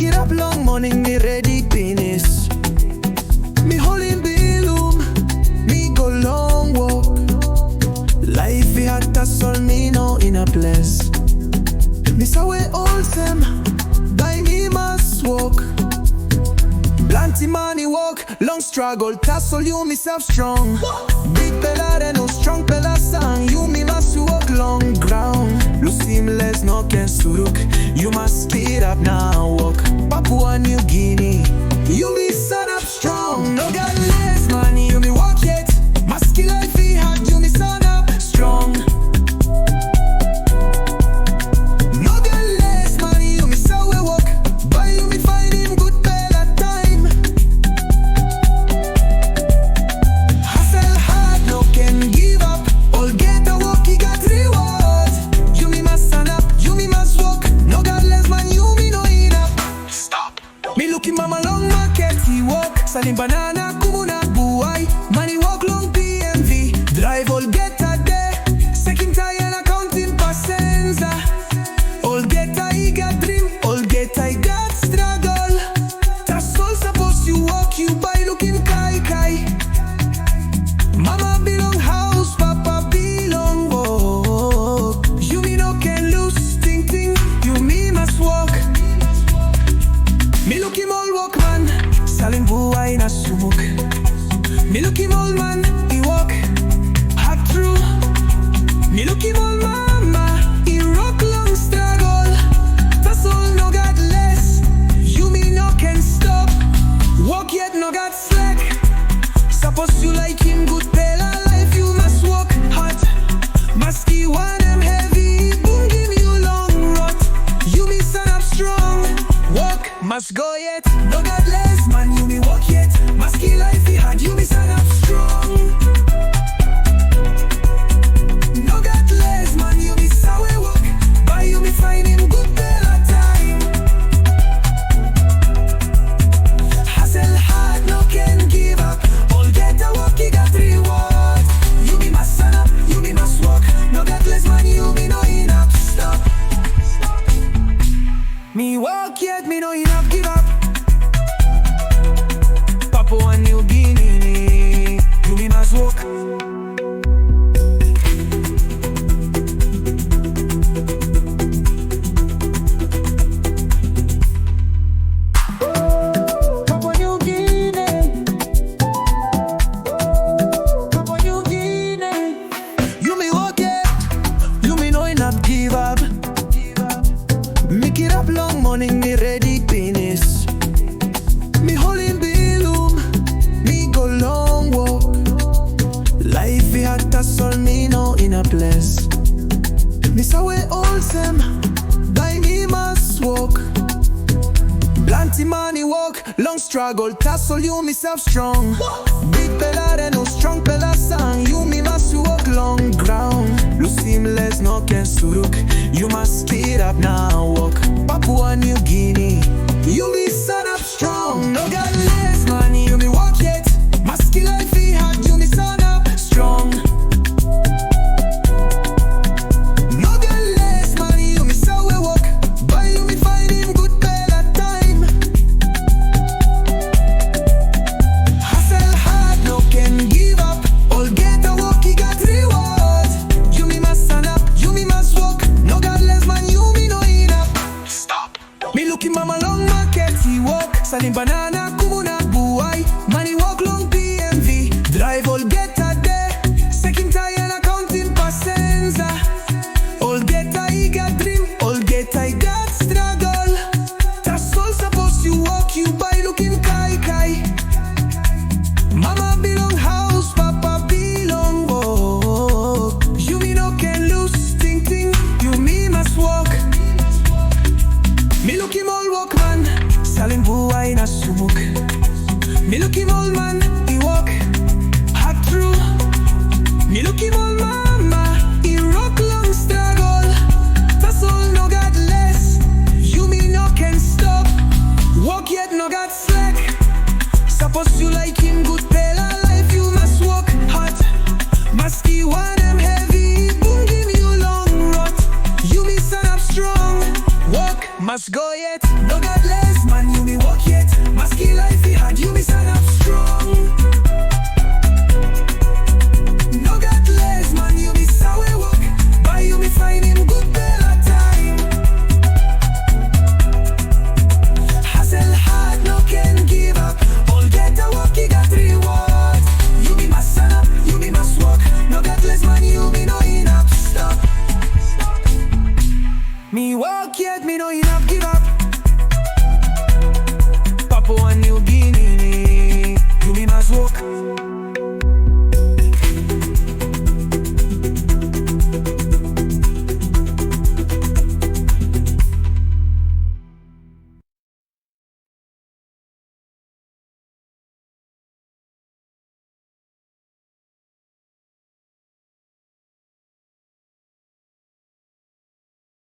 get up long morning, me ready penis. Me holding bilum, me go long walk. Life we had to solve me now in a place. Me saw we all them, by me must walk. Plenty money walk, long struggle, tussle you myself strong. Big fella then no strong fella sang, you me must walk long ground. Lu seamless no can suruk, you must speed up now walk. Papua New Guinea, you be son up strong. Nogat Les Man, you me walk yet. Musky life he had, you me son up strong. Nogat Les Man, you me saw we walk, but you me find him good fella time. Hustle hard, no can give up. All get a walk, he got reward. You me must stand up, you me must walk. Nogat Les Man, you me no enough. Stop. Me looking mama long market, he walk. Selling banana, kumuna buai. Money walk long PMV. Drive all get a day. Second tie and accounting pasenza. All get a he got dream. All get I got struggle. That's all suppose you walk, you by looking kai kai. Mama belong house, papa belong walk. You me no can lose, ting ting. You me must walk. Me look him all walk man, selling buai na sumuk. Me look him all man, he walk hard through. Me look him all mama, he rock long struggle. That's all Nogat Les, you me no can stop. Walk yet no got slack. Suppose you like him good fella life, you must walk hard. Musky one am heavy, boom give you long rot. You me stand up strong, walk must go yet. Nogat Les Man, you me walk yet. Musky life he had, you me stand up strong. Nogat Les Man, you me saw we walk, but you me find him good fella time. Hustle hard, no can give up. All get a walk, he got reward. You me must stand up, you me must walk. Nogat Les Man, you me no enough. Stop. Me walk yet, me no enough give up. Papua New Guinea, Yumi Mas Wok. Papua New Guinea, Papua New Guinea. You me walk yet, you me no enough give up. Make it up long morning, me ready penis. Me holding bilum, me go long walk. Life we had to solve me now in a place. Me saw we all them, by me must walk. Plenty money walk, long struggle, tussle you myself strong. Big fella then no strong fella sang, you me must walk long ground. Lu seamless no can suruk, you must speed up now walk. Papua New Guinea, you me stand up strong. Nogat Les Man, you me walk yet. Musky life he had, you me stand up strong. Nogat Les Man, you me saw we walk, but you me find him good fella time. Hustle hard, no can give up. All get a walk, he got reward. You me must stand up, you me must walk. Nogat Les Man, you me no enough. Stop. Me looking mama long market, he walk. Selling banana, kumuna buai. Money walk long PMV. Drive all get a day. Second tie and accounting pasenza. All get a he got dream. All get I got struggle. That's all suppose you walk, you by looking kai kai. Mama belong house, papa belong walk. You me no can lose, ting ting. You me must walk. Me look him all walk man, selling buai na sumuk. Me look him all man, he walk hard through. Me look him all mama, he rock long struggle. That's all Nogat Les, you me no can stop. Walk yet no got slack. Suppose you like him good fella life, you must walk hard. Musky one am heavy, boom give you long rot. You me stand up strong. Walk, must go yet. Nogat Les Man, Yumi walk yet. Must kill life, he had Yumi stand up strong. Nogat Les Man, Yumi sawe walk. By Yumi find him good bella time. Hustle hard, no can give up. All get a walk, he got reward. Yumi must stand up, Yumi must walk. Nogat Les Man, Yumi no enough stop. Me walk yet, me no enough give up. Papua New Guinea, Yumi Mas Wok